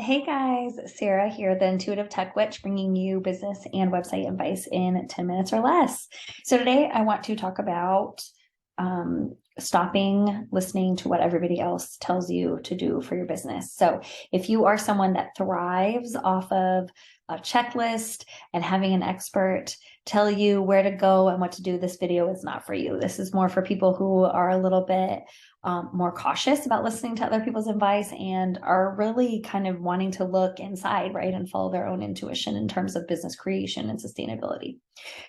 Hey guys, Sarah here, the Intuitive Tech Witch, bringing you business and website advice in 10 minutes or less. So today I want to talk about stopping listening to what everybody else tells you to do for your business. So if you are someone that thrives off of a checklist and having an expert tell you where to go and what to do, this video is not for you. This is more for people who are a little bit more cautious about listening to other people's advice and are really kind of wanting to look inside, right, and follow their own intuition in terms of business creation and sustainability.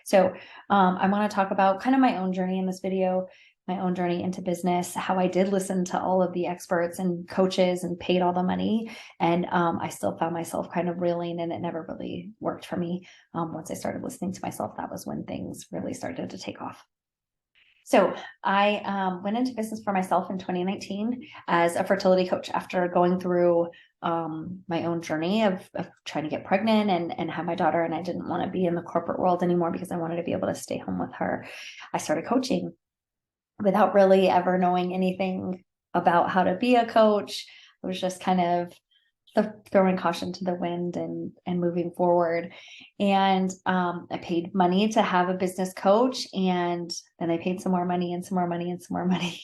So I want to talk about kind of my own journey in this video, my own journey into business, how I did listen to all of the experts and coaches and paid all the money. And I still found myself kind of reeling, and it never really worked for me. Once I started listening to myself, that was when things really started to take off. So I went into business for myself in 2019 as a fertility coach after going through my own journey of trying to get pregnant and have my daughter. And I didn't want to be in the corporate world anymore because I wanted to be able to stay home with her. I started coaching without really ever knowing anything about how to be a coach. It was just kind of throwing caution to the wind and moving forward. And I paid money to have a business coach, and then I paid some more money and some more money and some more money.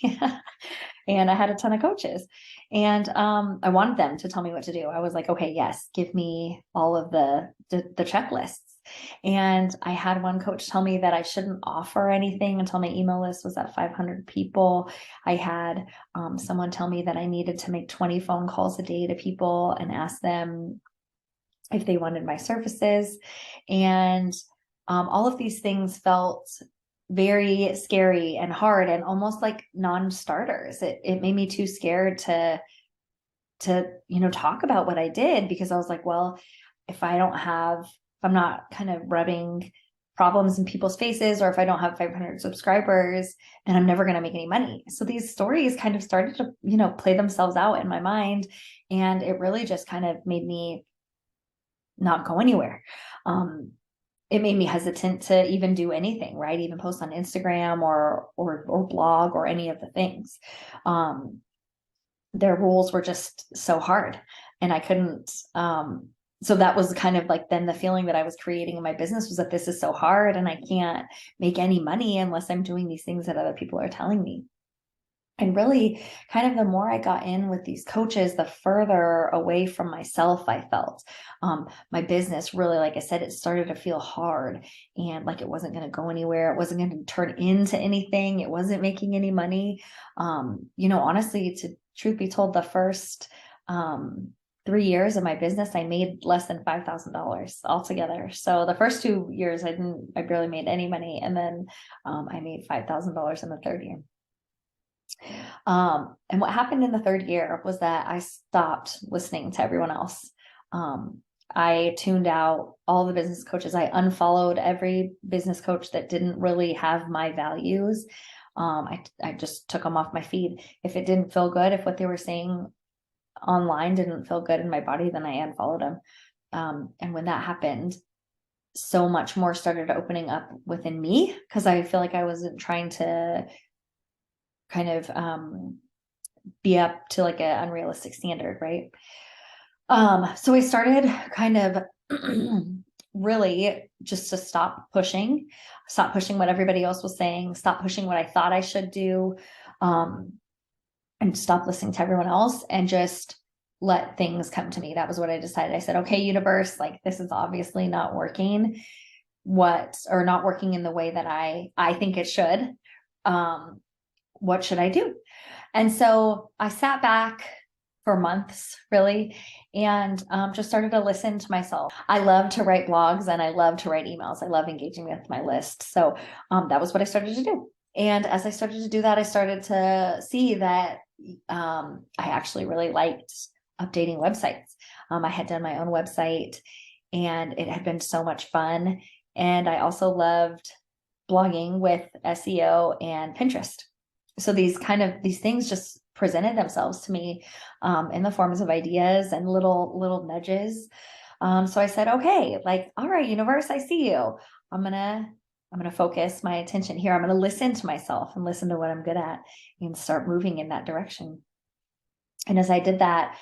And I had a ton of coaches, and I wanted them to tell me what to do. I was like, okay, yes, give me all of the checklists. And I had one coach tell me that I shouldn't offer anything until my email list was at 500 people. I had someone tell me that I needed to make 20 phone calls a day to people and ask them if they wanted my services. And all of these things felt very scary and hard and almost like non-starters. It made me too scared to talk about what I did, because I was like, well, if I'm not kind of rubbing problems in people's faces, or if I don't have 500 subscribers, then I'm never going to make any money. So these stories kind of started to, play themselves out in my mind. And it really just kind of made me not go anywhere. It made me hesitant to even do anything, right? Even post on Instagram or blog or any of the things. Their rules were just so hard, and I couldn't, so that was kind of like then the feeling that I was creating in my business was that this is so hard and I can't make any money unless I'm doing these things that other people are telling me. And really, kind of the more I got in with these coaches, the further away from myself I felt. My business really, like I said, it started to feel hard and like it wasn't going to go anywhere. It wasn't going to turn into anything. It wasn't making any money. Honestly, to truth be told, the first 3 years of my business, I made less than $5,000 altogether. So the first 2 years, I barely made any money. And then I made $5,000 in the third year. And what happened in the third year was that I stopped listening to everyone else. I tuned out all the business coaches. I unfollowed every business coach that didn't really have my values. I just took them off my feed. If it didn't feel good, if what they were saying online didn't feel good in my body, then I unfollowed them. And when that happened, so much more started opening up within me, because I feel like I wasn't trying to kind of be up to like an unrealistic standard, right? So I started kind of really just to stop pushing what everybody else was saying, stop pushing what I thought I should do, and stop listening to everyone else and just let things come to me. That was what I decided. I said, okay, universe, like this is obviously not working, not working in the way that I think it should. What should I do? And so I sat back for months, really, and just started to listen to myself. I love to write blogs and I love to write emails. I love engaging with my list. So that was what I started to do. And as I started to do that, I started to see that I actually really liked updating websites. I had done my own website and it had been so much fun. And I also loved blogging with SEO and Pinterest. So these things just presented themselves to me in the forms of ideas and little nudges. So I said, okay, like, all right, universe, I see you. I'm gonna focus my attention here. I'm gonna listen to myself and listen to what I'm good at and start moving in that direction. And as I did that,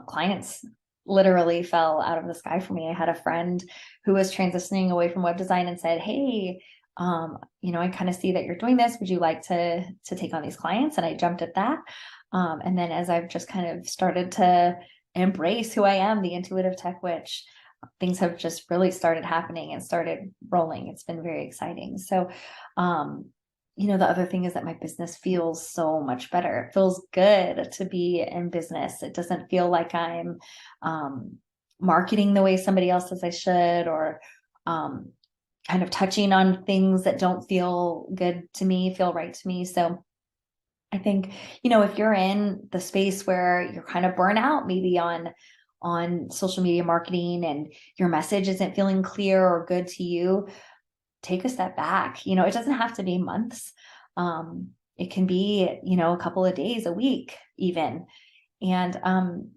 clients literally fell out of the sky for me. I had a friend who was transitioning away from web design and said, hey, I kind of see that you're doing this. Would you like to take on these clients? And I jumped at that. And then as I've just kind of started to embrace who I am, the intuitive tech witch, things have just really started happening and started rolling. It's been very exciting. So, the other thing is that my business feels so much better. It feels good to be in business. It doesn't feel like I'm marketing the way somebody else says I should, or kind of touching on things that don't feel good to me, feel right to me. So I think, if you're in the space where you're kind of burnt out, maybe on social media marketing, and your message isn't feeling clear or good to you, take a step back. It doesn't have to be months. It can be, a couple of days, a week even. And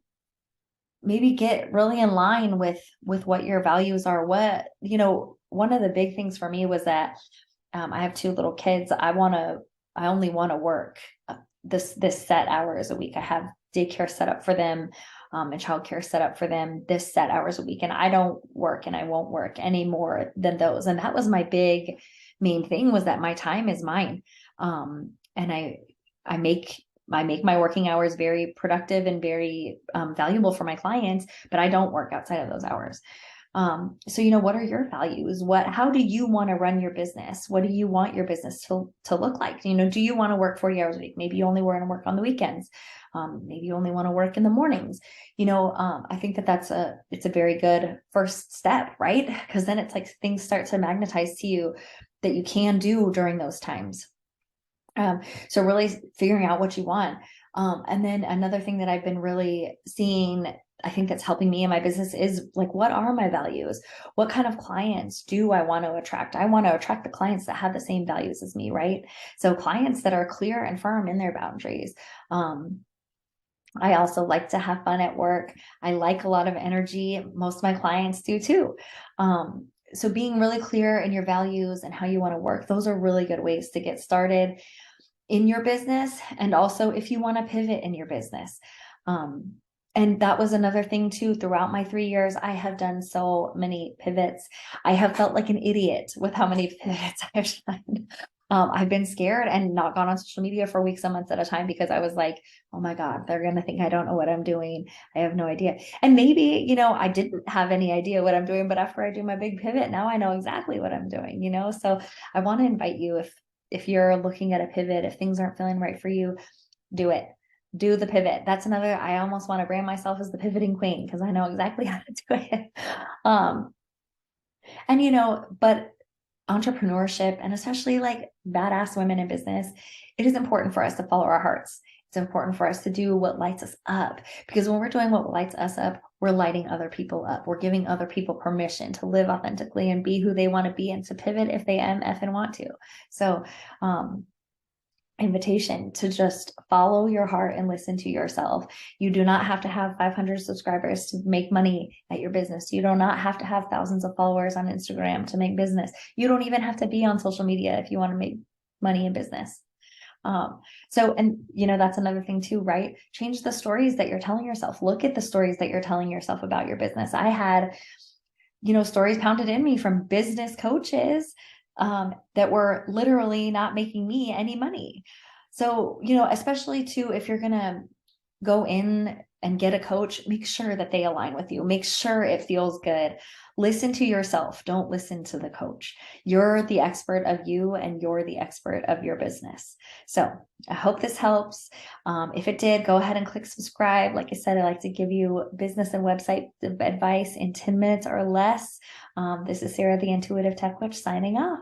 maybe get really in line with what your values are. One of the big things for me was that I have 2 little kids. I only want to work this set hours a week. I have daycare set up for them, and childcare set up for them this set hours a week. And I don't work, and I won't work any more than those. And that was my big main thing, was that my time is mine. And I make my working hours very productive and very valuable for my clients, but I don't work outside of those hours. So, what are your values? How do you want to run your business? What do you want your business to look like? Do you want to work 40 hours a week? Maybe you only want to work on the weekends. Maybe you only want to work in the mornings. I think that it's a very good first step, right? Because then it's like things start to magnetize to you that you can do during those times. So really figuring out what you want. And then another thing that I've been really seeing, I think that's helping me in my business, is like, what are my values? What kind of clients do I want to attract? I want to attract the clients that have the same values as me, right? So clients that are clear and firm in their boundaries. I also like to have fun at work. I like a lot of energy. Most of my clients do too. So being really clear in your values and how you want to work, those are really good ways to get started in your business. And also if you want to pivot in your business. And that was another thing too. Throughout my 3 years, I have done so many pivots. I have felt like an idiot with how many pivots I have done. I've been scared and not gone on social media for weeks and months at a time, because I was like, oh my God, they're going to think I don't know what I'm doing. I have no idea. And maybe, I didn't have any idea what I'm doing, but after I do my big pivot, now I know exactly what I'm doing, So I want to invite you, if you're looking at a pivot, if things aren't feeling right for you, do it. Do the pivot. That's another, I almost want to brand myself as the pivoting queen, because I know exactly how to do it. But entrepreneurship, and especially like badass women in business, it is important for us to follow our hearts. It's important for us to do what lights us up, because when we're doing what lights us up, we're lighting other people up. We're giving other people permission to live authentically and be who they want to be, and to pivot if they MF and want to. So, invitation to just follow your heart and listen to yourself. You do not have to have 500 subscribers to make money at your business. You do not have to have thousands of followers on Instagram to make business. You don't even have to be on social media if you want to make money in business. That's another thing too, right? Change the stories that you're telling yourself. Look at the stories that you're telling yourself about your business. I had, stories pounded in me from business coaches that were literally not making me any money. So, especially too, if you're going to go in and get a coach, make sure that they align with you. Make sure it feels good. Listen to yourself. Don't listen to the coach. You're the expert of you, and you're the expert of your business. So I hope this helps. If it did, go ahead and click subscribe. Like I said, I like to give you business and website advice in 10 minutes or less. This is Sarah, the Intuitive Tech Witch, signing off.